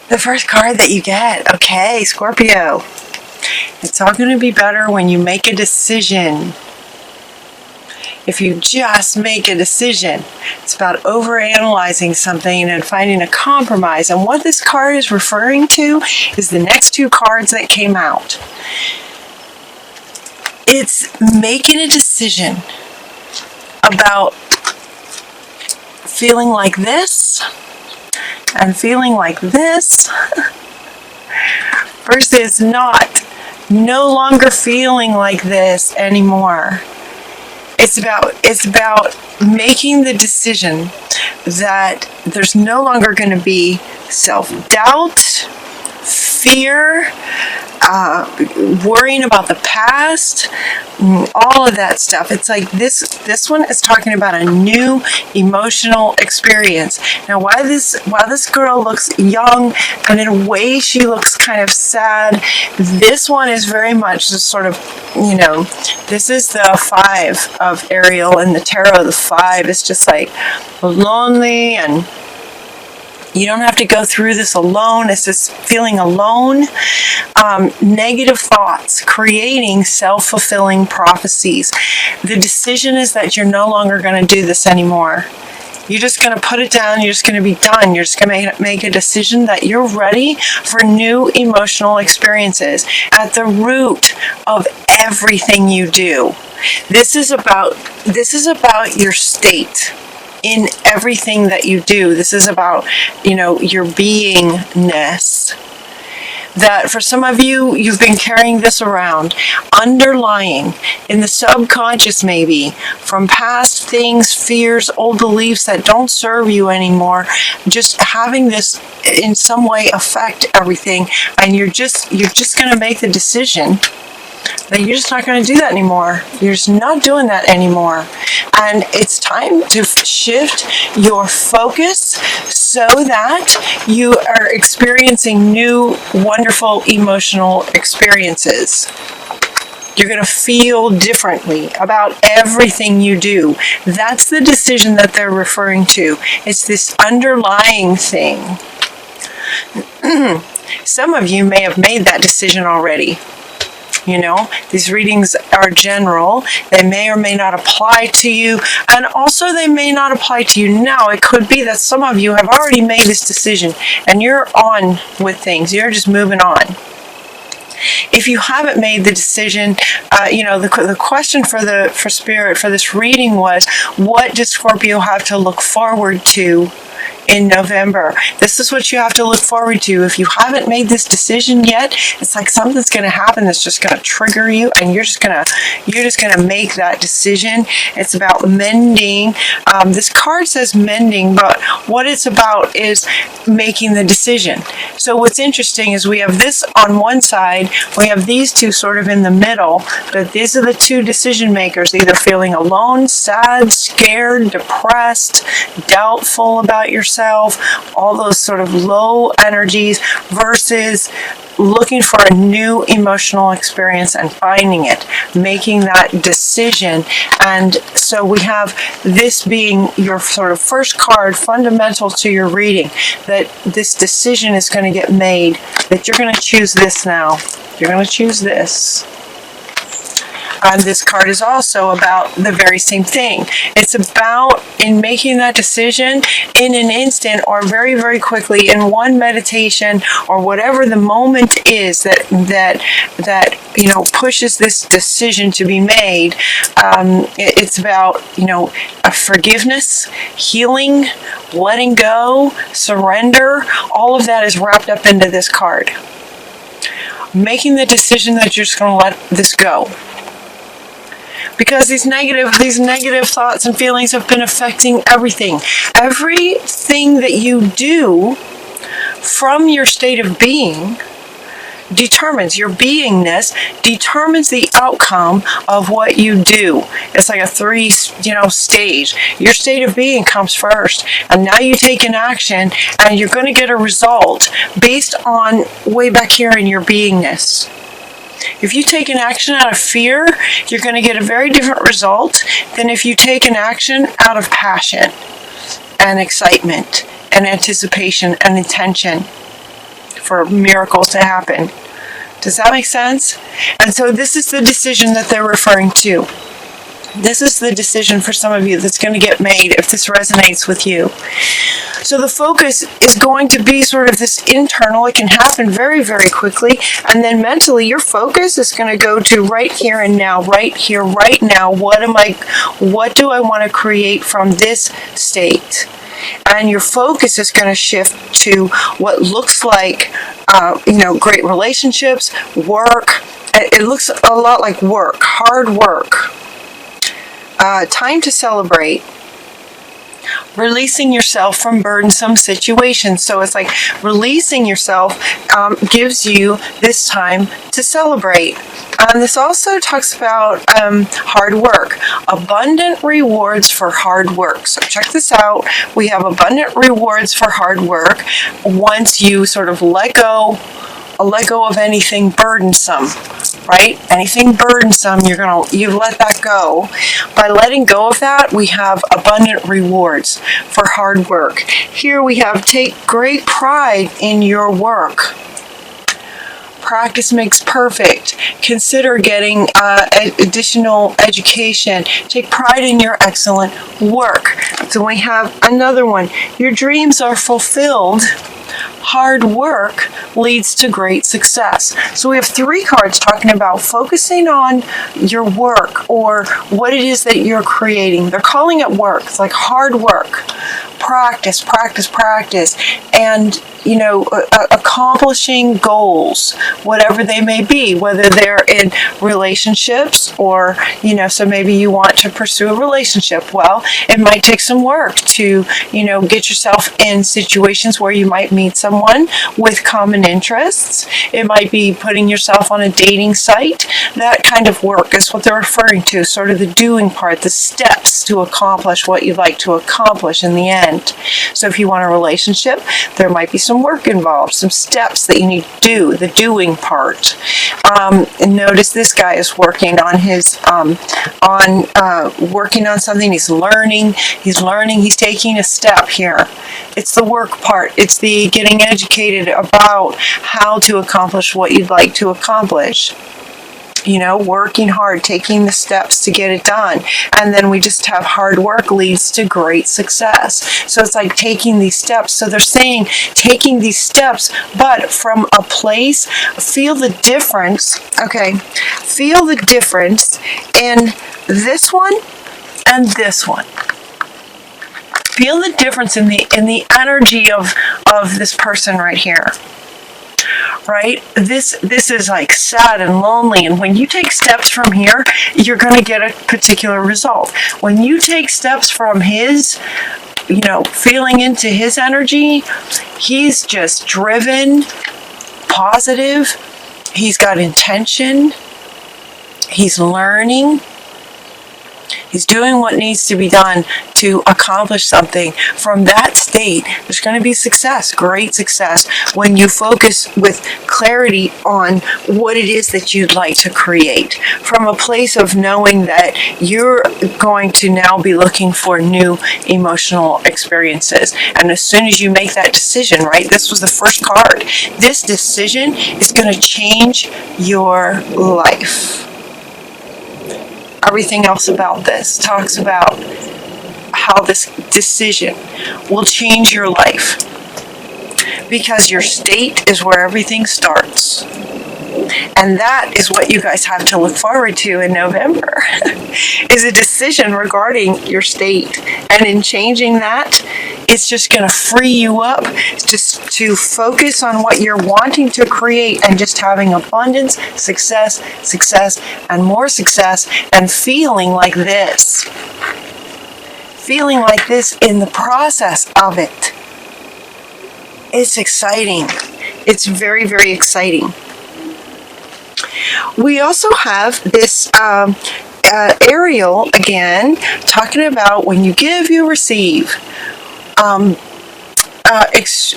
The first card that you get. Okay, Scorpio. It's all going to be better when you make a decision. If you just make a decision. It's about overanalyzing something and finding a compromise. And what this card is referring to is the next two cards that came out. It's making a decision about feeling like this and feeling like this versus no longer feeling like this anymore. It's about making the decision that there's no longer going to be self-doubt, fear, worrying about the past, all of that stuff. It's like this one is talking about a new emotional experience. Now, while this girl looks young and in a way she looks kind of sad, this one is very much just sort of, this is the 5 of Ariel in the tarot. The 5 is just like lonely, and you don't have to go through this alone. It's just feeling alone. Negative thoughts, creating self-fulfilling prophecies. The decision is that you're no longer going to do this anymore. You're just going to put it down. You're just going to be done. You're just going to make a decision that you're ready for new emotional experiences at the root of everything you do. This is about your state. In everything that you do. This is about, your beingness. That for some of you, you've been carrying this around, underlying in the subconscious maybe, from past things, fears, old beliefs that don't serve you anymore, just having this in some way affect everything, and you're just going to make the decision that you're just not going to do that anymore. You're just not doing that anymore. And it's time to shift your focus so that you are experiencing new, wonderful emotional experiences. You're going to feel differently about everything you do. That's the decision that they're referring to. It's this underlying thing. Some of you may have made that decision already. These readings are general. They may or may not apply to you, and also they may not apply to you now. It could be that some of you have already made this decision and you're on with things. You're just moving on. If you haven't made the decision, the question for Spirit for this reading was, what does Scorpio have to look forward to in November? This is what you have to look forward to. If you haven't made this decision yet, it's like something's going to happen that's just going to trigger you, and you're just going to make that decision. It's about mending. This card says mending, but what it's about is making the decision. So what's interesting is we have this on one side, we have these two sort of in the middle, but these are the two decision makers, either feeling alone, sad, scared, depressed, doubtful about yourself, all those sort of low energies, versus looking for a new emotional experience and finding it, making that decision. And so we have this being your sort of first card, fundamental to your reading, that this decision is going to get made, that you're going to choose this now. You're going to choose this. And this card is also about the very same thing. It's about, in making that decision in an instant or very, very quickly in one meditation or whatever the moment is that pushes this decision to be made. It's about, a forgiveness, healing, letting go, surrender. All of that is wrapped up into this card. Making the decision that you're just going to let this go. Because these negative thoughts and feelings have been affecting everything. Everything that you do from your state of being determines, your beingness determines the outcome of what you do. It's like a 3, stage. Your state of being comes first, and now you take an action, and you're going to get a result based on way back here in your beingness. If you take an action out of fear, you're going to get a very different result than if you take an action out of passion and excitement and anticipation and intention. for miracles to happen. Does that make sense? And so this is the decision that they're referring to. This is the decision for some of you that's going to get made if this resonates with you. So the focus is going to be sort of this internal. It can happen very, very quickly. And then mentally, your focus is going to go to right here and now, right here, right now. What do I want to create from this state? And your focus is going to shift to what looks like, great relationships, work. It looks a lot like work, hard work. Time to celebrate. Releasing yourself from burdensome situations. So it's like releasing yourself gives you this time to celebrate. This also talks about hard work. Abundant rewards for hard work. So check this out. We have abundant rewards for hard work once you sort of let go of anything burdensome, right? Anything burdensome, you let that go. By letting go of that, we have abundant rewards for hard work. Here we have take great pride in your work. Practice makes perfect. Consider getting additional education. Take pride in your excellent work. So we have another one. Your dreams are fulfilled. Hard work leads to great success. So we have 3 cards talking about focusing on your work or what it is that you're creating. They're calling it work. It's like hard work. Practice, practice, practice. And, accomplishing goals, whatever they may be, whether they're in relationships or, so maybe you want to pursue a relationship. Well, it might take some work to, get yourself in situations where you might meet someone with common interests. It might be putting yourself on a dating site. That kind of work is what they're referring to, sort of the doing part, the steps to accomplish what you'd like to accomplish in the end. So if you want a relationship, there might be some work involved, some steps that you need to do, the doing part. And notice this guy is working on his, working on something. He's learning, he's taking a step here. It's the work part. It's the getting educated about how to accomplish what you'd like to accomplish. Working hard, taking the steps to get it done. And then we just have hard work leads to great success. So it's like taking these steps. So they're saying taking these steps, but from a place, feel the difference. Okay. Feel the difference in this one and this one. Feel the difference in the energy of this person right here. Right? This is like sad and lonely, and when you take steps from here, you're going to get a particular result. When you take steps from his, feeling into his energy, he's just driven, positive, he's got intention, he's learning. He's doing what needs to be done to accomplish something. From that state, there's going to be success, great success, when you focus with clarity on what it is that you'd like to create. From a place of knowing that you're going to now be looking for new emotional experiences. And as soon as you make that decision, right, this was the first card. This decision is going to change your life. Everything else about this talks about how this decision will change your life, because your state is where everything starts. And that is what you guys have to look forward to in November, is a decision regarding your state. And in changing that, it's just going to free you up just to focus on what you're wanting to create and just having abundance, success, and more success, and feeling like this. Feeling like this in the process of it. It's exciting. It's very, very exciting. We also have this Ariel again, talking about when you give, you receive.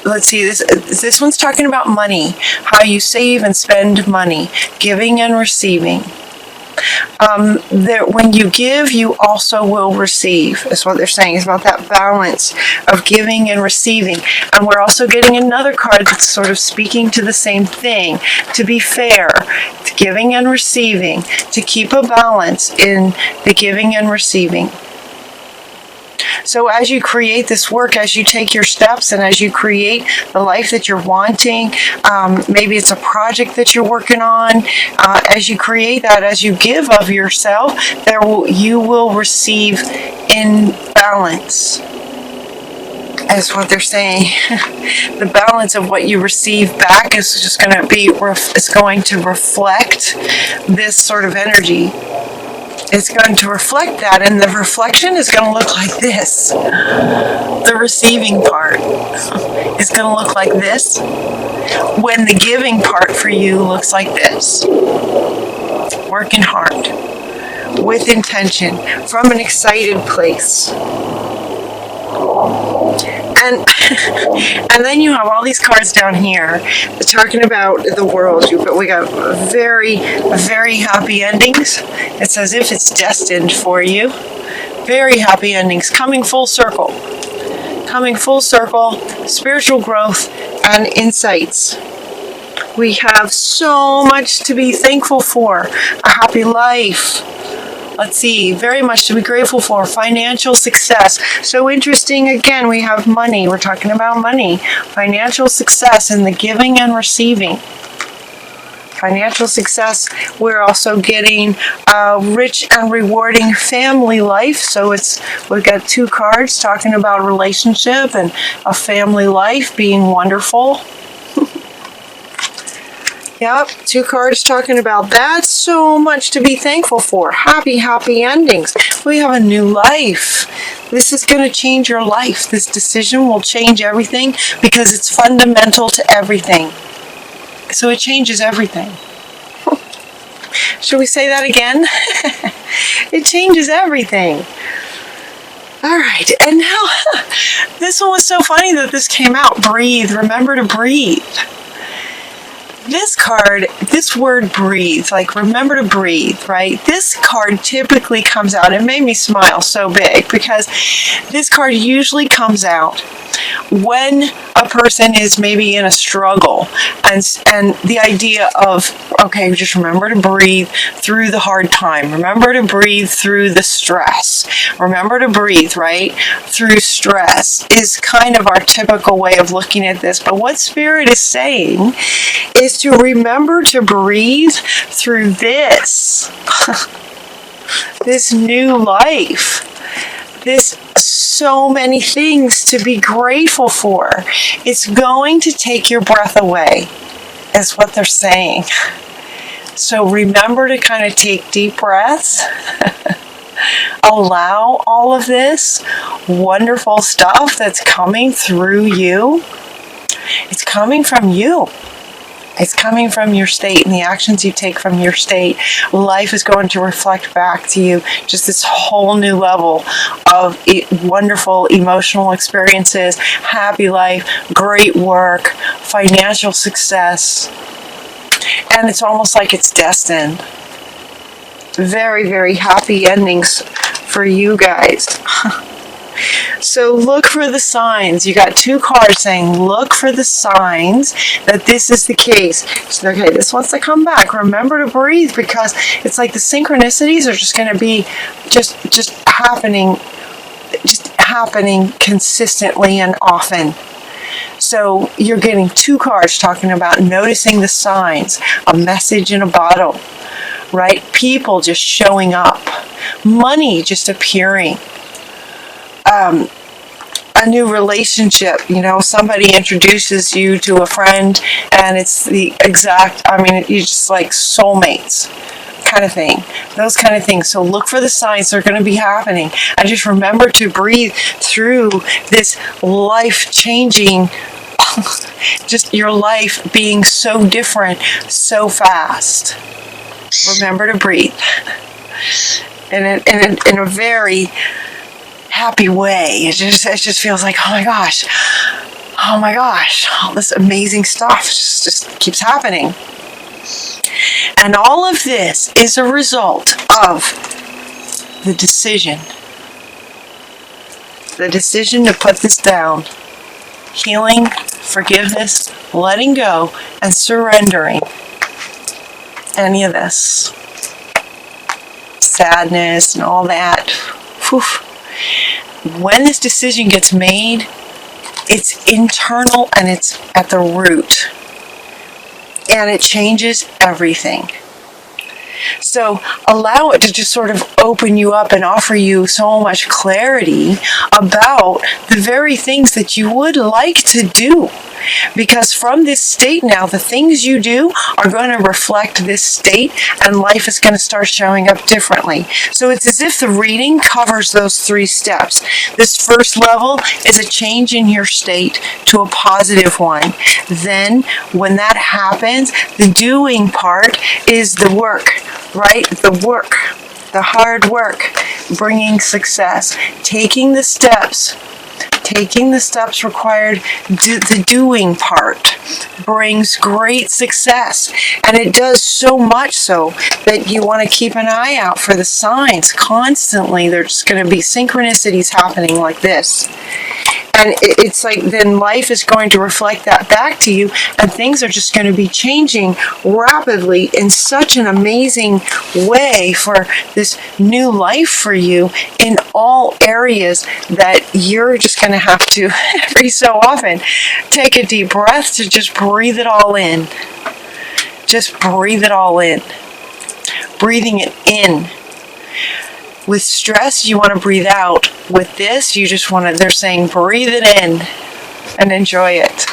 Let's see, this one's talking about money, how you save and spend money, giving and receiving. when you give, you also will receive, is what they're saying. It's about that balance of giving and receiving. And we're also getting another card that's sort of speaking to the same thing. To be fair, to giving and receiving, to keep a balance in the giving and receiving. So as you create this work, as you take your steps, and as you create the life that you're wanting, maybe it's a project that you're working on, as you create that, as you give of yourself, you will receive in balance. That's what they're saying. The balance of what you receive back is just going to be, it's going to reflect this sort of energy. It's going to reflect that, and the reflection is going to look like this. The receiving part is going to look like this, when the giving part for you looks like this. Working hard, with intention, from an excited place. And then you have all these cards down here talking about the world. We got very, very happy endings. It's as if it's destined for you. Very happy endings, coming full circle. Coming full circle, spiritual growth and insights. We have so much to be thankful for. A happy life. Let's see, very much to be grateful for. Financial success. So interesting, again, we have money. We're talking about money. Financial success in the giving and receiving. Financial success. We're also getting a rich and rewarding family life. So we've got two cards talking about relationship and a family life being wonderful. Yep, two cards talking about that. So much to be thankful for. Happy, happy endings. We have a new life. This is going to change your life. This decision will change everything because it's fundamental to everything. So it changes everything. Should we say that again? It changes everything. All right, and now this one was so funny that this came out. Breathe. Remember to breathe. This card, this word breathe, like remember to breathe, right? This card typically comes out, it made me smile so big because this card usually comes out when a person is maybe in a struggle, and the idea of, okay, just remember to breathe through the hard time. Remember to breathe through the stress. Remember to breathe, right? Through stress is kind of our typical way of looking at this. But what Spirit is saying is to remember to breathe through this. This new life. This so many things to be grateful for. It's going to take your breath away, is what they're saying. So remember to kind of take deep breaths. Allow all of this wonderful stuff that's coming through you. It's coming from you. It's coming from your state and the actions you take from your state. Life is going to reflect back to you just this whole new level of wonderful emotional experiences, happy life, great work, financial success. And it's almost like it's destined. Very, very happy endings for you guys. So look for the signs. You got two cards saying look for the signs that this is the case. So, okay, this wants to come back. Remember to breathe, because it's like the synchronicities are just going to be just happening consistently and often. So you're getting two cards talking about noticing the signs, a message in a bottle, right? People just showing up, money just appearing. A new relationship, somebody introduces you to a friend and it's the exact, you just like soulmates kind of thing, those kind of things. So look for the signs that are going to be happening, and just remember to breathe through this life-changing, just your life being so different so fast. Remember to breathe in a very happy way. It just feels like, oh my gosh, all this amazing stuff just keeps happening. And all of this is a result of the decision. The decision to put this down. Healing, forgiveness, letting go, and surrendering any of this. Sadness and all that. Whew. When this decision gets made, it's internal and it's at the root. And it changes everything. So allow it to just sort of open you up and offer you so much clarity about the very things that you would like to do. Because from this state now, the things you do are going to reflect this state, and life is going to start showing up differently. So it's as if the reading covers those 3 steps. This first level is a change in your state to a positive one. Then when that happens, the doing part is the work, right? The work, the hard work, bringing success, taking the steps required. The doing part brings great success, and it does so much so that you want to keep an eye out for the signs constantly. There's going to be synchronicities happening like this, and it's like then life is going to reflect that back to you, and things are just going to be changing rapidly in such an amazing way for this new life for you in all areas that you're just going to have to every so often take a deep breath to just breathe it all in. Just breathe it all in. Breathing it in. With stress, you want to breathe out. With this, you just want to, they're saying breathe it in and enjoy it.